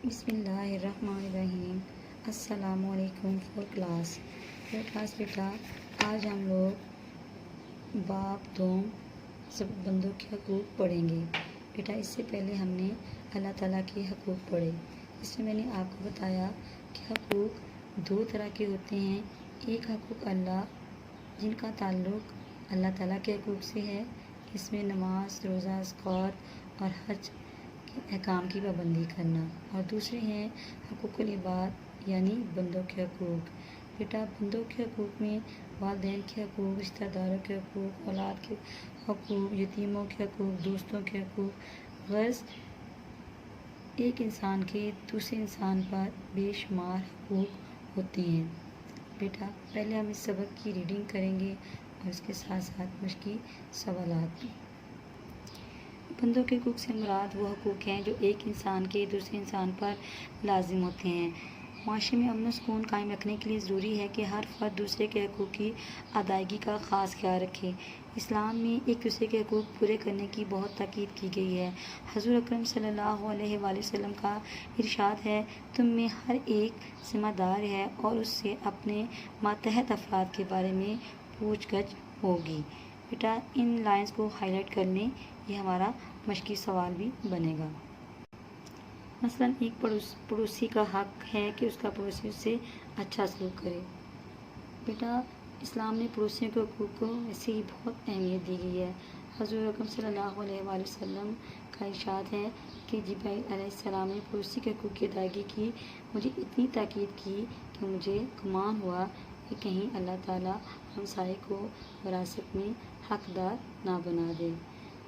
بسم اللہ الرحمن الرحیم۔ السلام علیکم فور کلاس بیٹا، آج ہم لوگ باب دوم بندوں کے حقوق پڑھیں گے۔ بیٹا اس سے پہلے ہم نے اللہ تعالیٰ کے حقوق پڑھے، اس میں نے آپ کو بتایا کہ حقوق دو طرح کے ہوتے ہیں۔ ایک حقوق اللہ جن کا تعلق اللہ تعالیٰ کے حقوق سے ہے، اس میں نماز، روزہ، زکوٰۃ اور حج کے احکام کی پابندی کرنا، اور دوسرے ہیں حقوق العباد یعنی بندوں کے حقوق۔ بیٹا بندوں کے حقوق میں والدین کے حقوق، رشتہ داروں کے حقوق، اولاد کے حقوق، یتیموں کے حقوق، دوستوں کے حقوق، غرض ایک انسان کے دوسرے انسان پر بے شمار حقوق ہوتے ہیں۔ بیٹا پہلے ہم اس سبق کی ریڈنگ کریں گے اور اس کے ساتھ ساتھ مشقی سوالات بھی۔ بندوں کے حقوق سے مراد وہ حقوق ہیں جو ایک انسان کے دوسرے انسان پر لازم ہوتے ہیں۔ معاشرے میں امن و سکون قائم رکھنے کے لیے ضروری ہے کہ ہر فرد دوسرے کے حقوق کی ادائیگی کا خاص خیال رکھے۔ اسلام میں ایک دوسرے کے حقوق پورے کرنے کی بہت تاکید کی گئی ہے۔ حضور اکرم صلی اللہ علیہ وآلہ وسلم کا ارشاد ہے، تم میں ہر ایک ذمہ دار ہے اور اس سے اپنے ماتحت افراد کے بارے میں پوچھ گچھ ہوگی۔ بیٹا ان لائنز کو ہائی لائٹ کر لیں، یہ ہمارا مشقی سوال بھی بنے گا۔ مثلا ایک پڑوسی کا حق ہے کہ اس کا پڑوسی اس سے اچھا سلوک کرے۔ بیٹا اسلام نے پڑوسیوں کے حقوق کو ایسے ہی بہت اہمیت دی گئی ہے۔ حضور اکرم صلی اللہ علیہ وآلہ وسلم کا ارشاد ہے کہ جبرائیل علیہ السلام نے پڑوسی کے حقوق کی ادائیگی کی مجھے اتنی تاکید کی کہ مجھے گمان ہوا کہ کہیں اللہ تعالیٰ ہمسائے کو وراثت میں حقدار نہ بنا دے۔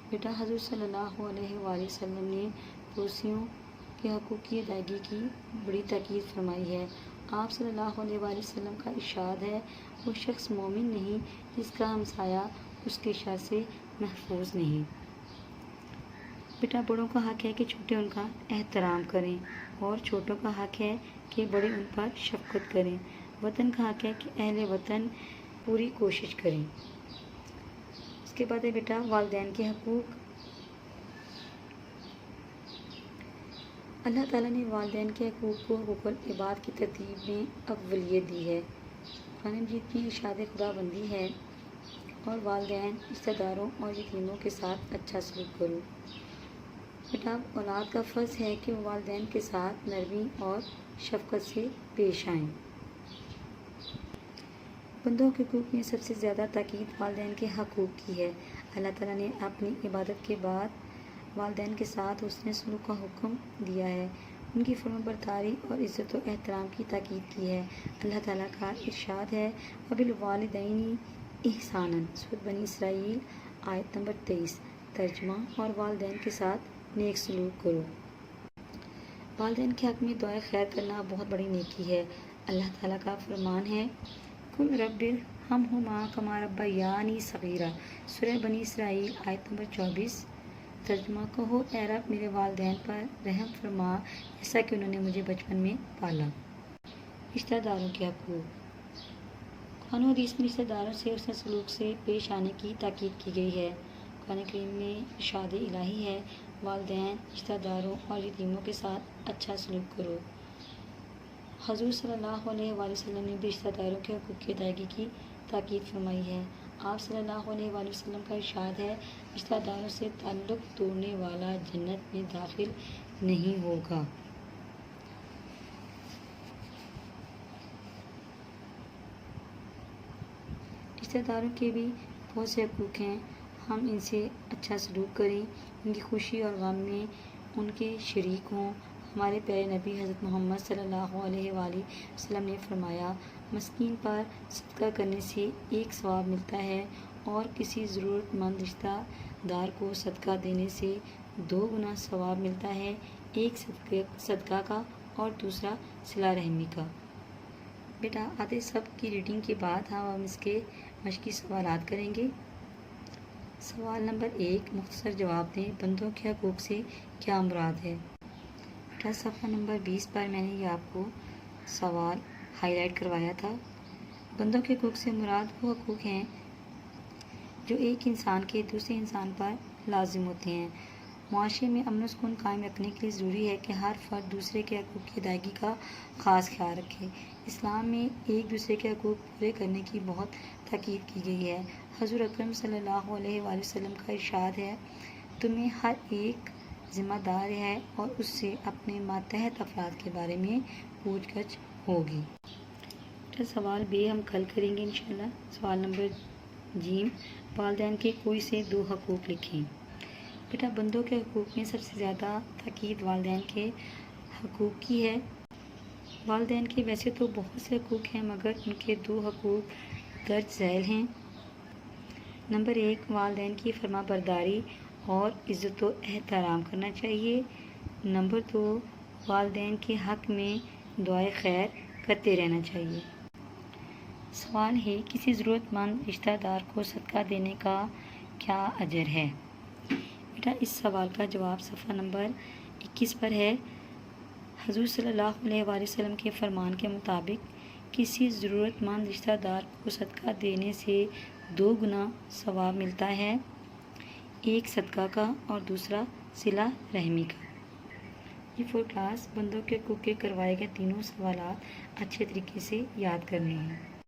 بیٹا حضور صلی اللہ علیہ وآلہ وسلم نے پڑوسیوں کے حقوق کی ادائیگی کی بڑی تاکید فرمائی ہے۔ آپ صلی اللہ علیہ وآلہ وسلم کا ارشاد ہے، وہ شخص مومن نہیں جس کا ہمسایہ اس کے شر سے محفوظ نہیں۔ بیٹا بڑوں کا حق ہے کہ چھوٹے ان کا احترام کریں اور چھوٹوں کا حق ہے کہ بڑے ان پر شفقت کریں۔ وطن کا حق ہے کہ اہل وطن پوری کوشش کریں۔ اس کے بعد ہے بیٹا والدین کے حقوق۔ اللہ تعالیٰ نے والدین کے حقوق کو حقوق العباد کی ترتیب میں اولویت دی ہے۔ قرآن مجید میں ارشاد خدا بندی ہے، اور والدین، رشتہ داروں اور یتیموں کے ساتھ اچھا سلوک کرو۔ بیٹا اولاد کا فرض ہے کہ وہ والدین کے ساتھ نرمی اور شفقت سے پیش آئیں۔ بندوں کے حقوق میں سب سے زیادہ تاکید والدین کے حقوق کی ہے۔ اللہ تعالیٰ نے اپنی عبادت کے بعد والدین کے ساتھ حسن سلوک کا حکم دیا ہے، ان کی فرما برداری اور عزت و احترام کی تاکید کی ہے۔ اللہ تعالیٰ کا ارشاد ہے، وبالوالدین احسانا، سورۃ بنی اسرائیل آیت نمبر 23۔ ترجمہ، اور والدین کے ساتھ نیک سلوک کرو۔ والدین کے حق میں دعائے خیر کرنا بہت بڑی نیکی ہے۔ اللہ تعالیٰ کا فرمان ہے، قل رب ارحمہما کما ربیانی صغیرا، سورہ بنی اسرائیل آیت نمبر 24۔ ترجمہ، کہو اے رب میرے والدین پر رحم فرما جیسا کہ انہوں نے مجھے بچپن میں پالا۔ رشتہ داروں کے حقوق۔ قرآن و حدیث میں رشتہ داروں سے حسن سلوک سے پیش آنے کی تاکید کی گئی ہے۔ قرآن کریم میں ارشاد الہی ہے، والدین، رشتہ داروں اور یتیموں کے ساتھ اچھا سلوک کرو۔ حضور صلی اللہ علیہ وآلہ وسلم نے بھی رشتہ داروں کے حقوق کی ادائیگی کی تاکید فرمائی ہے۔ آپ صلی اللہ علیہ وآلہ وسلم کا ارشاد ہے، رشتہ داروں سے تعلق توڑنے والا جنت میں داخل نہیں ہوگا۔ رشتہ داروں کے بھی بہت سے حقوق ہیں، ہم ان سے اچھا سلوک کریں، ان کی خوشی اور غم میں ان کے شریک ہوں۔ ہمارے پیارے نبی حضرت محمد صلی اللہ علیہ وآلہ وسلم نے فرمایا، مسکین پر صدقہ کرنے سے ایک ثواب ملتا ہے اور کسی ضرورت مند رشتہ دار کو صدقہ دینے سے 2 گنا ثواب ملتا ہے، ایک صدقہ کا اور دوسرا صلہ رحمی کا۔ بیٹا آدھے سب کی ریڈنگ کے بعد ہم اس کے مشقی سوالات کریں گے۔ سوال نمبر 1، مختصر جواب دیں، بندوں کے حقوق سے کیا مراد ہے؟ بیٹا صفحہ نمبر 20 پر میں نے یہ آپ کو سوال ہائی لائٹ کروایا تھا۔ بندوں کے حقوق سے مراد وہ حقوق ہیں جو ایک انسان کے دوسرے انسان پر لازم ہوتے ہیں۔ معاشرے میں امن و سکون قائم رکھنے کے لیے ضروری ہے کہ ہر فرد دوسرے کے حقوق کی ادائیگی کا خاص خیال رکھے۔ اسلام میں ایک دوسرے کے حقوق پورے کرنے کی بہت تاکید کی گئی ہے۔ حضور اکرم صلی اللہ علیہ وآلہ وسلم کا ارشاد ہے، تمہیں ہر ایک ذمہ دار ہے اور اس سے اپنے ماتحت افراد کے بارے میں پوچھ گچھ ہوگی۔ سوال بے ہم کل کریں گے انشاءاللہ۔ سوال نمبر ج، والدین کے کوئی سے 2 حقوق لکھیں۔ بیٹا بندوں کے حقوق میں سب سے زیادہ تاکید والدین کے حقوق کی ہے۔ والدین کے ویسے تو بہت سے حقوق ہیں مگر ان کے 2 حقوق درج ذیل ہیں۔ نمبر 1، والدین کی فرما برداری اور عزت و احترام کرنا چاہیے۔ نمبر 2، والدین کے حق میں دعائے خیر کرتے رہنا چاہیے۔ سوال ہے، کسی ضرورت مند رشتہ دار کو صدقہ دینے کا کیا اجر ہے؟ بیٹا اس سوال کا جواب صفحہ نمبر 21 پر ہے۔ حضور صلی اللہ علیہ وآلہ وسلم کے فرمان کے مطابق کسی ضرورت مند رشتہ دار کو صدقہ دینے سے 2 گنا ثواب ملتا ہے، ایک صدقہ کا اور دوسرا صلہ رحمی کا۔ یہ فور کلاس بندوں کے حقوق کے کروائے گئے تینوں سوالات اچھے طریقے سے یاد کرنے ہیں۔